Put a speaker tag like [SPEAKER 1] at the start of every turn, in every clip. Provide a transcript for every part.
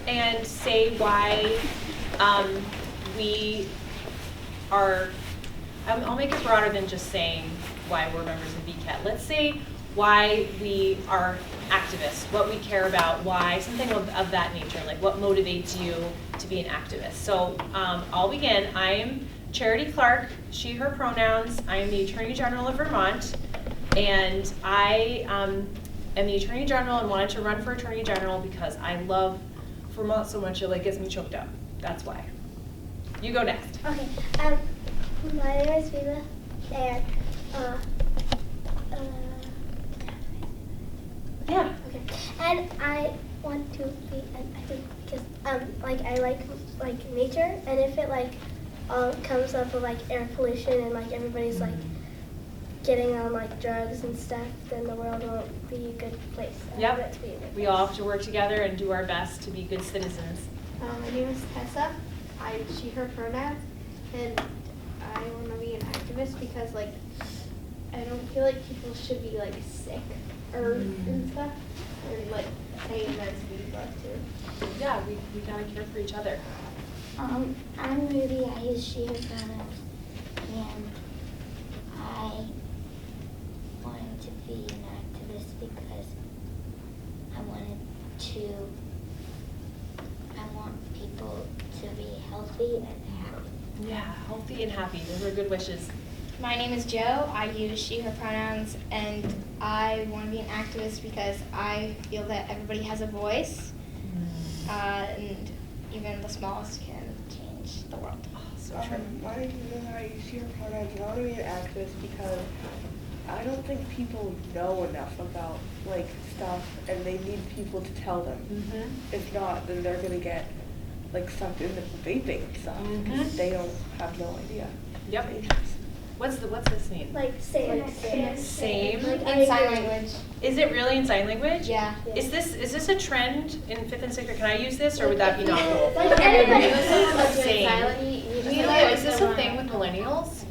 [SPEAKER 1] and say why we are, I'll make it broader than just saying why we're members of VCAT. Let's say why we are activists, what we care about, why, something of that nature, like what motivates you to be an activist. So I'll begin. I am Charity Clark, she, her pronouns. I am the Attorney General of Vermont, and I am the Attorney General and wanted to run for Attorney General because I love Vermont so much it like gets me choked up. That's why. You go next.
[SPEAKER 2] Okay. My name is Viva, and
[SPEAKER 1] yeah.
[SPEAKER 2] Okay. And I want to be an activist because like I like nature, and if it like comes up with like air pollution and like everybody's like getting on like drugs and stuff, then the world won't be a good place.
[SPEAKER 1] Yep. We all have to work together and do our best to be good citizens.
[SPEAKER 3] My name is Tessa. I'm she, her pronouns, and I want to be an activist because like I don't feel like people should be like sick or and stuff, and like same as we love to.
[SPEAKER 1] Yeah, we gotta care for each other.
[SPEAKER 2] I'm Ruby. I use she, her pronouns, and I wanted to be an activist because I want people to be healthy and happy.
[SPEAKER 1] Yeah, healthy and happy. Those are good wishes.
[SPEAKER 3] My name is Joe. I use she, her pronouns, and I want to be an activist because I feel that everybody has a voice, and even the smallest can change the world.
[SPEAKER 1] Oh, so true.
[SPEAKER 4] My name is I use she, her pronouns, and I want to be an activist because I don't think people know enough about like stuff, and they need people to tell them. If not, then they're gonna get like sucked into vaping and stuff because they don't have no idea.
[SPEAKER 1] Yep. What's this mean?
[SPEAKER 2] Like same.
[SPEAKER 1] Same.
[SPEAKER 2] Like,
[SPEAKER 3] In sign language.
[SPEAKER 1] Is it really in sign language?
[SPEAKER 3] Yeah.
[SPEAKER 1] Is this a trend in 5th and 6th grade? Can I use this, or would that be not cool?
[SPEAKER 2] Like anybody.
[SPEAKER 1] Same. Is this a thing with millennials?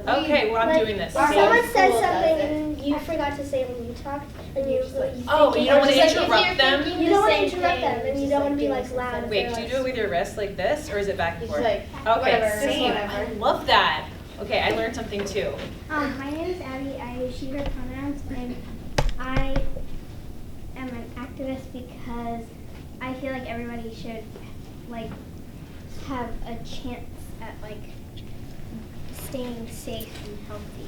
[SPEAKER 1] Okay, well I'm
[SPEAKER 2] Like,
[SPEAKER 1] doing this.
[SPEAKER 2] If
[SPEAKER 1] Same.
[SPEAKER 2] someone says something and you forgot to say it when you talked, and you
[SPEAKER 1] Oh, you don't want to
[SPEAKER 3] Just like if
[SPEAKER 1] interrupt
[SPEAKER 3] you're
[SPEAKER 1] them?
[SPEAKER 3] thinking
[SPEAKER 2] you don't want to
[SPEAKER 3] the same
[SPEAKER 2] interrupt them,
[SPEAKER 3] thing,
[SPEAKER 2] and you
[SPEAKER 3] just
[SPEAKER 2] don't want to be
[SPEAKER 3] like
[SPEAKER 2] like loud. if
[SPEAKER 1] Wait,
[SPEAKER 2] they're,
[SPEAKER 1] do you
[SPEAKER 2] like,
[SPEAKER 1] do it with your wrist like this, or is it back and
[SPEAKER 3] It's
[SPEAKER 1] forth?
[SPEAKER 3] like,
[SPEAKER 1] Okay,
[SPEAKER 3] whatever,
[SPEAKER 1] same.
[SPEAKER 3] whatever.
[SPEAKER 1] I love that. Okay, I learned something too.
[SPEAKER 5] My name is Abby. I use she, her pronouns, and I am an activist because I feel like everybody should like have a chance at like staying safe and healthy.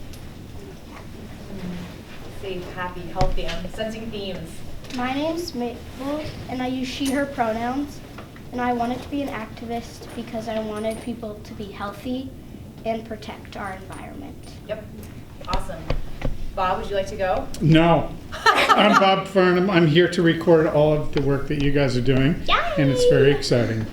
[SPEAKER 1] Safe, happy, healthy. I'm sensing themes.
[SPEAKER 6] My name's Mabel, and I use she, her pronouns. And I wanted to be an activist because I wanted people to be healthy and protect our environment.
[SPEAKER 1] Yep. Awesome. Bob, would you like to go?
[SPEAKER 7] No. I'm Bob Farnham. I'm here to record all of the work that you guys are doing. And it's very exciting.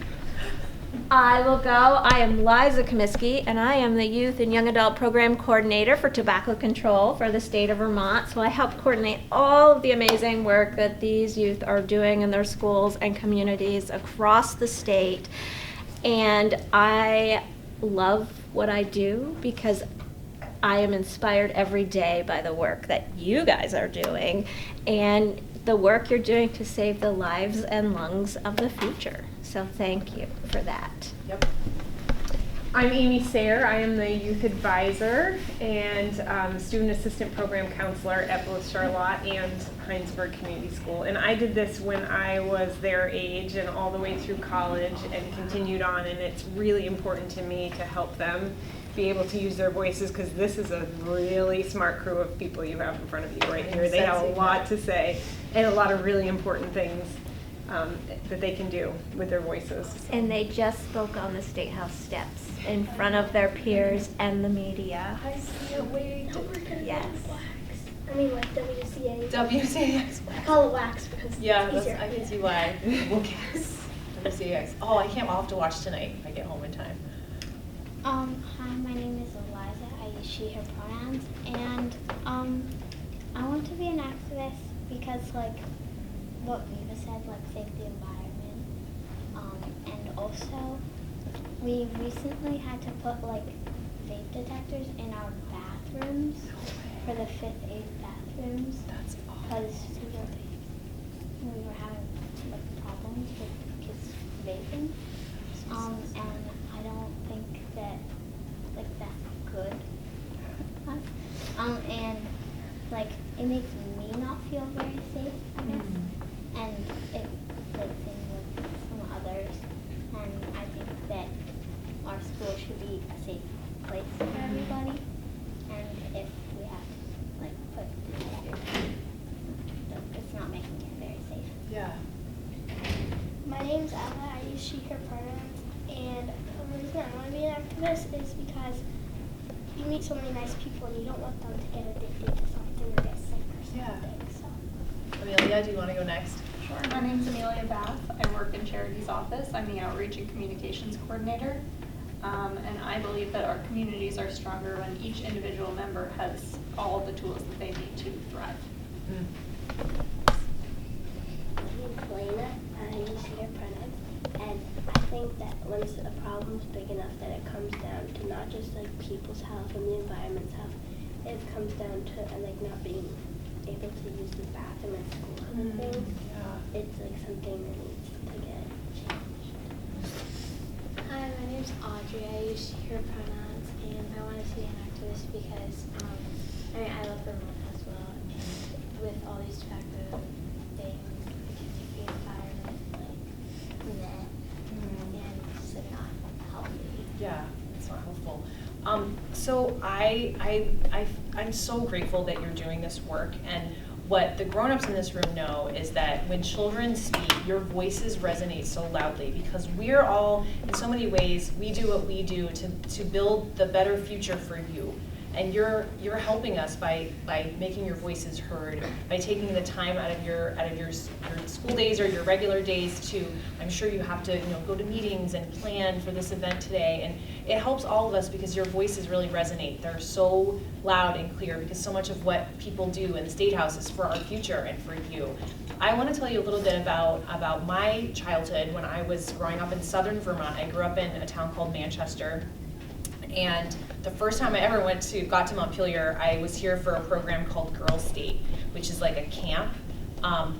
[SPEAKER 8] I will go. I am Liza Comiskey, and I am the Youth and Young Adult Program Coordinator for Tobacco Control for the state of Vermont. So I help coordinate all of the amazing work that these youth are doing in their schools and communities across the state. And I love what I do because I am inspired every day by the work that you guys are doing and the work you're doing to save the lives and lungs of the future. So thank you for that.
[SPEAKER 1] Yep.
[SPEAKER 9] I'm Amy Sayre. I am the youth advisor and student assistant program counselor at both Charlotte and Heinsberg Community School. And I did this when I was their age and all the way through college and continued on. And it's really important to me to help them be able to use their voices because this is a really smart crew of people you have in front of you right here. They have a lot to say and a lot of really important things that they can do with their voices.
[SPEAKER 8] And they just spoke on the State House steps in front of their peers and the media.
[SPEAKER 1] I can't wait.
[SPEAKER 8] Yes.
[SPEAKER 2] I mean, like WCA.
[SPEAKER 1] WCAX.
[SPEAKER 2] I call it wax because
[SPEAKER 1] Yeah,
[SPEAKER 2] it's easier.
[SPEAKER 1] I can see why. WCAX. Oh, I can't. I'll have to watch tonight if I get home in time.
[SPEAKER 5] Hi, my name is Eliza. I use she, her pronouns, and I want to be an activist because, like, what Viva said, like, save the environment, and also we recently had to put like vape detectors in our bathrooms for the 5th, 8th bathrooms.
[SPEAKER 1] That's awesome.
[SPEAKER 5] Because we were having like problems with kids smoking. And I don't think that that's good. And like it makes me not feel very safe, I guess. And it fits in with some others. And I think that our school should be a safe place for everybody. And if we have to put behavior, it's not making it very safe.
[SPEAKER 1] Yeah.
[SPEAKER 2] My name's Ella. I use she, her pronouns. And the reason I want to be an activist is because you meet so many nice people and you don't want them to get addicted to something or get sick or something.
[SPEAKER 1] Yeah.
[SPEAKER 2] So.
[SPEAKER 1] Amelia, do you want to go next?
[SPEAKER 10] Sure. My name's Amelia Bath. I work in Charity's office. I'm the Outreach and Communications Coordinator. And I believe that our communities are stronger when each individual member has all the tools that they need to thrive.
[SPEAKER 2] My name's Elena. I use she, her pronouns. And I think that once a problem's big enough that it comes down to not just people's health and the environment's health, it comes down to not being able to use the bathroom at school and things.
[SPEAKER 1] Yeah.
[SPEAKER 2] It's something that needs to get changed.
[SPEAKER 3] Hi, my name's Audrey. I use she, her pronouns, and I want to be an activist because I love Vermont as well, and with all these tobacco things, the environment, and it's not healthy.
[SPEAKER 1] Yeah, it's not helpful. So I'm so grateful that you're doing this work, and what the grown-ups in this room know is that when children speak, your voices resonate so loudly because we're all, in so many ways, we do what we do to build the better future for you. And you're helping us by making your voices heard, by taking the time out of your school days or your regular days to, I'm sure you have to go to meetings and plan for this event today, and it helps all of us because your voices really resonate. They're so loud and clear because so much of what people do in the State House is for our future and for you. I want to tell you a little bit about my childhood when I was growing up in southern Vermont. I grew up in a town called Manchester. And the first time I ever got to Montpelier, I was here for a program called Girls State, which is like a camp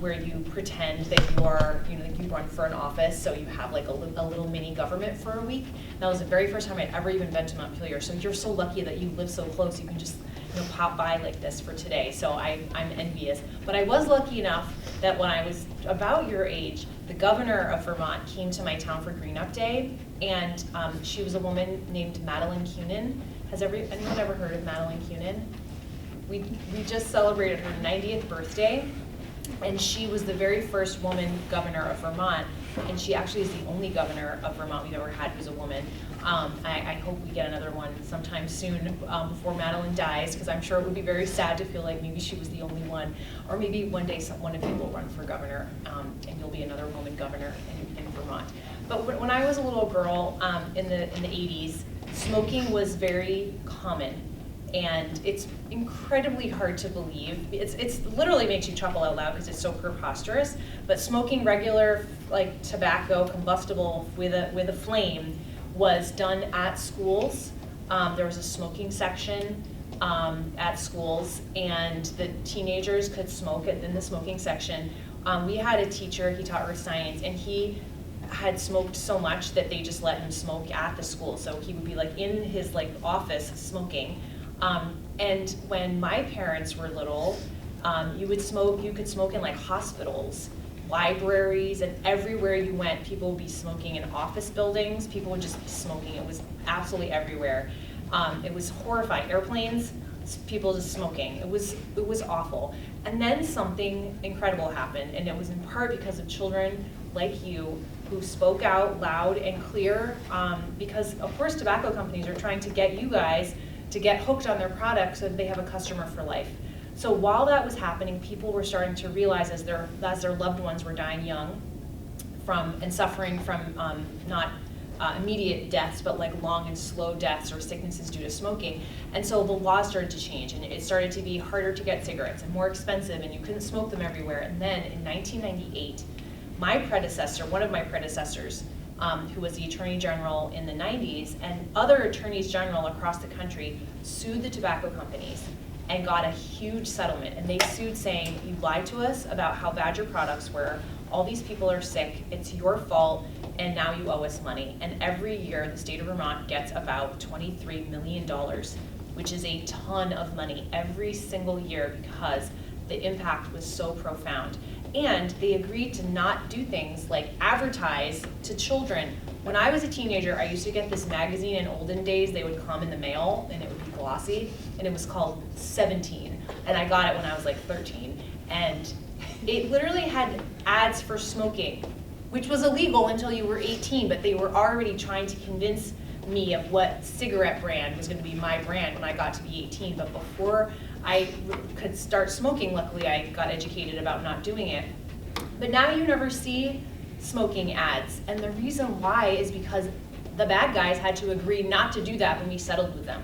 [SPEAKER 1] where you pretend that you are, you run for an office, so you have like a little mini government for a week. That was the very first time I'd ever even been to Montpelier. So you're so lucky that you live so close. You can just pop by like this for today. So I'm envious. But I was lucky enough that when I was about your age, the governor of Vermont came to my town for Green Up Day, and she was a woman named Madeline Kunin. Has anyone ever heard of Madeline Kunin? We just celebrated her 90th birthday, and she was the very first woman governor of Vermont, and she actually is the only governor of Vermont we've ever had who's a woman. I hope we get another one sometime soon before Madeline dies, because I'm sure it would be very sad to feel like maybe she was the only one, or maybe one day one of you will run for governor, and you'll be another woman governor in Vermont. But when I was a little girl in the 80s, smoking was very common. And it's incredibly hard to believe. It's literally makes you chuckle out loud because it's so preposterous. But smoking regular tobacco, combustible with a flame, was done at schools. There was a smoking section at schools, and the teenagers could smoke in the smoking section. We had a teacher, he taught earth science, and he had smoked so much that they just let him smoke at the school. So he would be in his office smoking. And when my parents were little, you could smoke in hospitals, libraries, and everywhere you went, people would be smoking in office buildings. People would just be smoking. It was absolutely everywhere. It was horrifying. Airplanes, people just smoking. It was awful. And then something incredible happened, and it was in part because of children like you who spoke out loud and clear, because of course tobacco companies are trying to get you guys to get hooked on their product so that they have a customer for life. So while that was happening, people were starting to realize as their loved ones were dying young and suffering from not immediate deaths, but long and slow deaths or sicknesses due to smoking. And so the law started to change, and it started to be harder to get cigarettes and more expensive, and you couldn't smoke them everywhere. And then in 1998, one of my predecessors, who was the Attorney General in the 90s, and other attorneys general across the country sued the tobacco companies and got a huge settlement. And they sued saying, you lied to us about how bad your products were, all these people are sick, it's your fault, and now you owe us money. And every year, the state of Vermont gets about $23 million, which is a ton of money every single year because the impact was so profound. And they agreed to not do things like advertise to children. When I was a teenager, I used to get this magazine in olden days. They would come in the mail, and it would be glossy, and it was called 17. And I got it when I was like 13. And it literally had ads for smoking, which was illegal until you were 18, but they were already trying to convince me of what cigarette brand was going to be my brand when I got to be 18. But before I could start smoking, luckily I got educated about not doing it. But now you never see smoking ads, and the reason why is because the bad guys had to agree not to do that when we settled with them.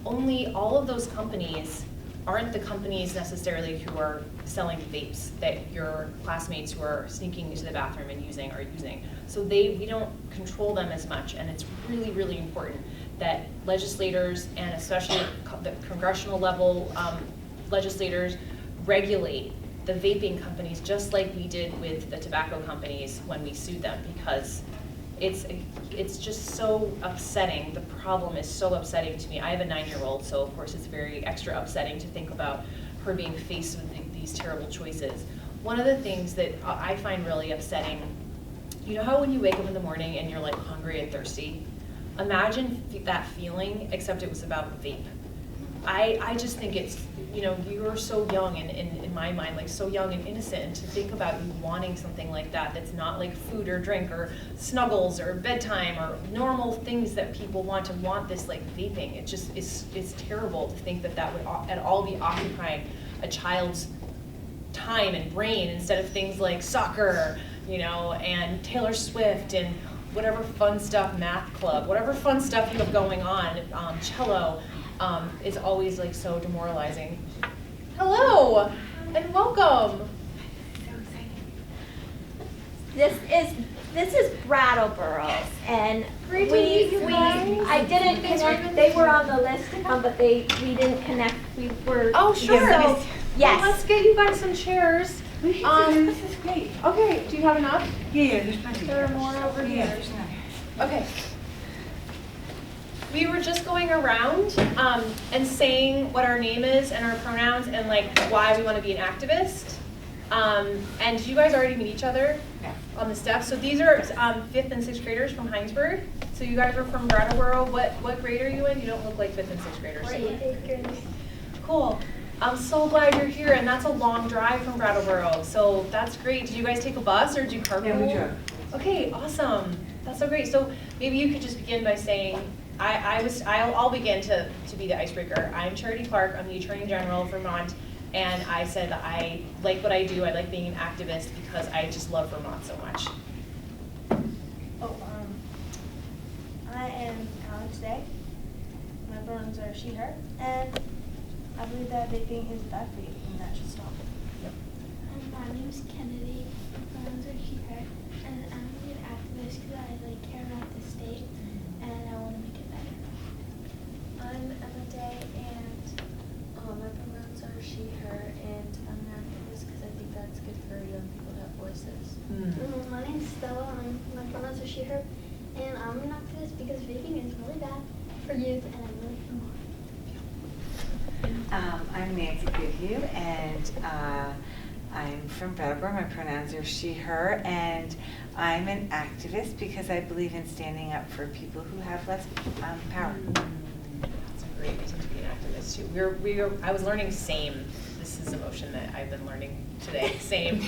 [SPEAKER 1] Only all of those companies aren't the companies necessarily who are selling vapes that your classmates who are sneaking into the bathroom and using are using. So we don't control them as much, and it's really, really important that legislators, and especially the congressional level legislators, regulate the vaping companies just like we did with the tobacco companies when we sued them, because it's just so upsetting. The problem is so upsetting to me. I have a 9-year-old, so of course it's very extra upsetting to think about her being faced with these terrible choices. One of the things that I find really upsetting, you know how when you wake up in the morning and you're like hungry and thirsty? Imagine that feeling, except it was about vape. I just think it's, you know, you're so young, and in my mind, like so young and innocent, and to think about you wanting something like that that's not like food or drink or snuggles or bedtime or normal things that people want this like vaping. It just it's terrible to think that would at all be occupying a child's time and brain instead of things like soccer, you know, and Taylor Swift and whatever fun stuff, math club, whatever fun stuff you have going on, cello. Is always like so demoralizing. Hello and welcome.
[SPEAKER 8] This is Brattleboro's, and I didn't connect. They were on the list to come, but we didn't connect. We were.
[SPEAKER 1] Oh sure.
[SPEAKER 8] So, yes.
[SPEAKER 1] Well, let's get you guys some chairs.
[SPEAKER 11] This is great.
[SPEAKER 1] Okay. Do you have enough?
[SPEAKER 11] Yeah, there's plenty.
[SPEAKER 1] There are more over here.
[SPEAKER 11] Yeah, there's enough.
[SPEAKER 1] Okay. We were just going around and saying what our name is and our pronouns and like why we want to be an activist. And did you guys already meet each other on the steps? So these are 5th and 6th graders from Heinsberg. So you guys are from Brattleboro. What grade are you in? You don't look like 5th and 6th graders.
[SPEAKER 2] We're 8th graders.
[SPEAKER 1] Cool. I'm so glad you're here, and that's a long drive from Brattleboro. So that's great. Did you guys take a bus or did you carpool?
[SPEAKER 11] Yeah, we drove.
[SPEAKER 1] Okay, awesome. That's so great. So maybe you could just begin by saying, I'll begin to be the icebreaker. I'm Charity Clark. I'm the Attorney General of Vermont, and I said that I like what I do. I like being an activist because I just love Vermont so much.
[SPEAKER 12] I am Alex Day. My pronouns are she, her, and I believe that vaping is bad for you and that should stop.
[SPEAKER 5] My name is Kennedy. My pronouns are she, her, and I'm an activist because I care about the state and I want to make it better.
[SPEAKER 13] I'm Emma Day, and my pronouns are she, her, and I'm an activist because I think that's good for young people to have voices.
[SPEAKER 2] My name's Stella. My pronouns are she, her, and I'm an activist because vaping is really bad for youth, and I really want.
[SPEAKER 11] I'm Nancy Goodhue, and I'm from Brattleboro. My pronouns are she, her, and I'm an activist because I believe in standing up for people who have less power.
[SPEAKER 1] That's a great reason to be an activist too. I was learning SAME. This is a motion that I've been learning today, SAME.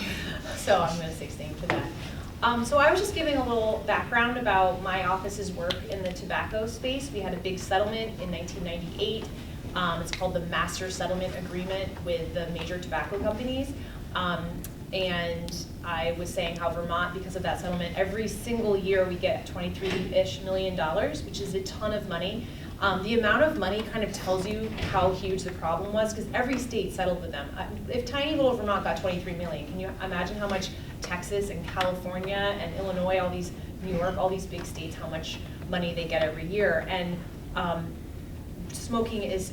[SPEAKER 1] So I'm going to say SAME to that. So I was just giving a little background about my office's work in the tobacco space. We had a big settlement in 1998. It's called the Master Settlement Agreement with the major tobacco companies. And I was saying how Vermont, because of that settlement, every single year we get $23-ish million, which is a ton of money. The amount of money kind of tells you how huge the problem was, because every state settled with them. If tiny little Vermont got 23 million, can you imagine how much Texas and California and Illinois, all these, New York, all these big states, how much money they get every year? And smoking is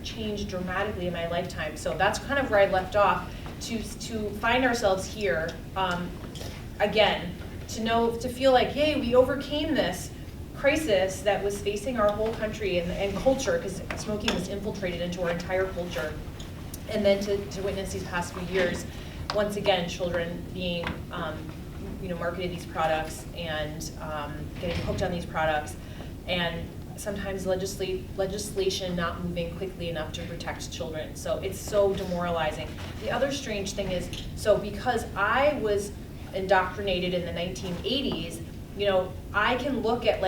[SPEAKER 1] changed dramatically in my lifetime. So that's kind of where I left off, to find ourselves here again to feel like, hey, we overcame this crisis that was facing our whole country and culture, because smoking was infiltrated into our entire culture. And then to witness these past few years, once again, children being marketed these products and getting hooked on these products, and sometimes legislation not moving quickly enough to protect children. So it's so demoralizing. The other strange thing is, so because I was indoctrinated in the 1980s, I can look at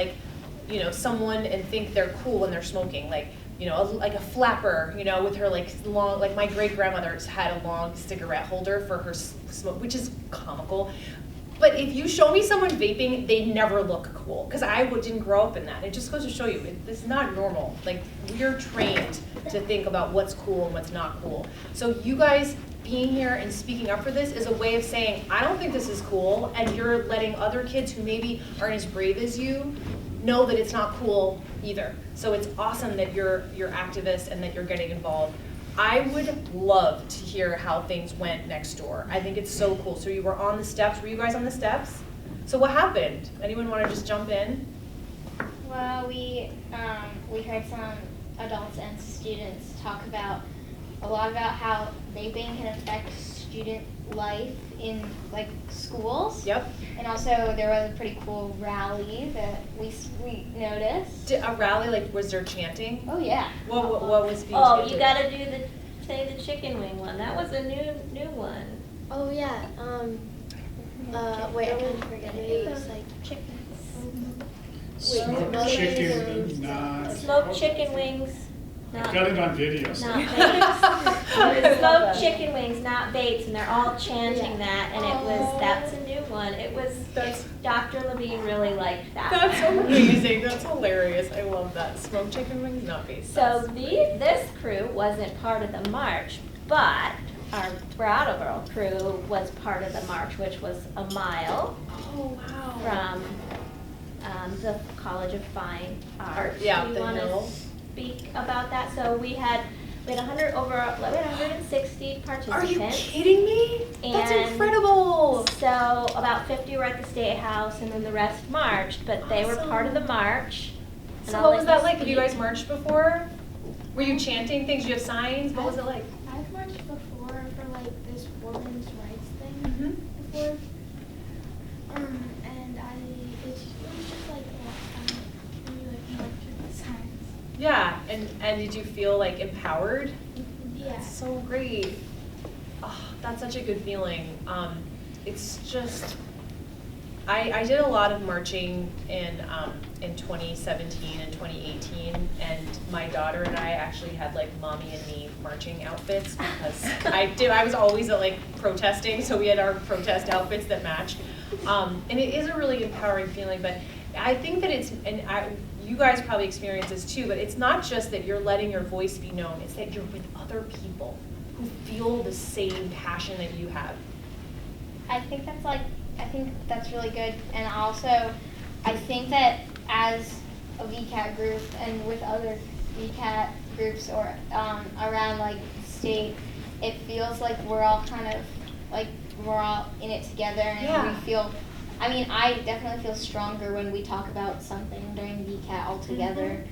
[SPEAKER 1] someone and think they're cool when they're smoking, like a flapper, with her long, like my great grandmother's had a long cigarette holder for her smoke, which is comical. But if you show me someone vaping, they never look cool, because I didn't grow up in that. It just goes to show you, it's not normal. Like, we're trained to think about what's cool and what's not cool. So you guys being here and speaking up for this is a way of saying, I don't think this is cool, and you're letting other kids who maybe aren't as brave as you know that it's not cool either. So it's awesome that you're activists and that you're getting involved. I would love to hear how things went next door. I think it's so cool. So you were on the steps. Were you guys on the steps? So what happened? Anyone want to just jump in?
[SPEAKER 5] Well, we heard some adults and students talk a lot about how vaping can affect student life in schools.
[SPEAKER 1] Yep.
[SPEAKER 5] And also there was a pretty cool rally that we noticed.
[SPEAKER 1] A rally, was there chanting?
[SPEAKER 5] Oh yeah.
[SPEAKER 1] What was being chanted?
[SPEAKER 8] You gotta do say the chicken wing one. That was a new one.
[SPEAKER 13] Oh yeah. Wait, I'm gonna forget it. It was
[SPEAKER 5] chickens.
[SPEAKER 7] Smoked chicken,
[SPEAKER 8] smoked chicken wings.
[SPEAKER 7] I've got it on video.
[SPEAKER 8] Not baits. Smoked chicken wings, not baits, and they're all chanting that, and that's a new one. Dr. Levine really liked that.
[SPEAKER 1] That's amazing. That's hilarious. I love that. Smoked chicken wings, not baits.
[SPEAKER 8] So this crew wasn't part of the march, but our Brattleboro crew was part of the march, which was a mile from the College of Fine Arts.
[SPEAKER 1] Yeah,
[SPEAKER 8] Do you
[SPEAKER 1] the
[SPEAKER 8] want
[SPEAKER 1] hill.
[SPEAKER 8] to speak about that? So we had 160 participants.
[SPEAKER 1] Are you kidding me? That's incredible.
[SPEAKER 8] So about 50 were at the State House, and then the rest marched, but they were part of the march.
[SPEAKER 1] So what was that like? Have you guys marched before? Were you chanting things? Do you have signs? What was it like?
[SPEAKER 12] I've marched before for this women's rights thing before. And it was just a lot of fun when you march with the signs.
[SPEAKER 1] Yeah, and did you feel empowered?
[SPEAKER 12] Yeah.
[SPEAKER 1] That's so great. Oh, that's such a good feeling. It's just, I did a lot of marching in 2017 and 2018, and my daughter and I actually had mommy and me marching outfits, because I was always at protesting, so we had our protest outfits that matched. And it is a really empowering feeling, but I think that you guys probably experience this too, but it's not just that you're letting your voice be known, it's that you're with other people who feel the same passion that you have.
[SPEAKER 5] I think that's really good, and also I think that as a VCAT group and with other VCAT groups or around state, it feels like we're all we're all in it together, and we feel. I definitely feel stronger when we talk about something during VCAT all together.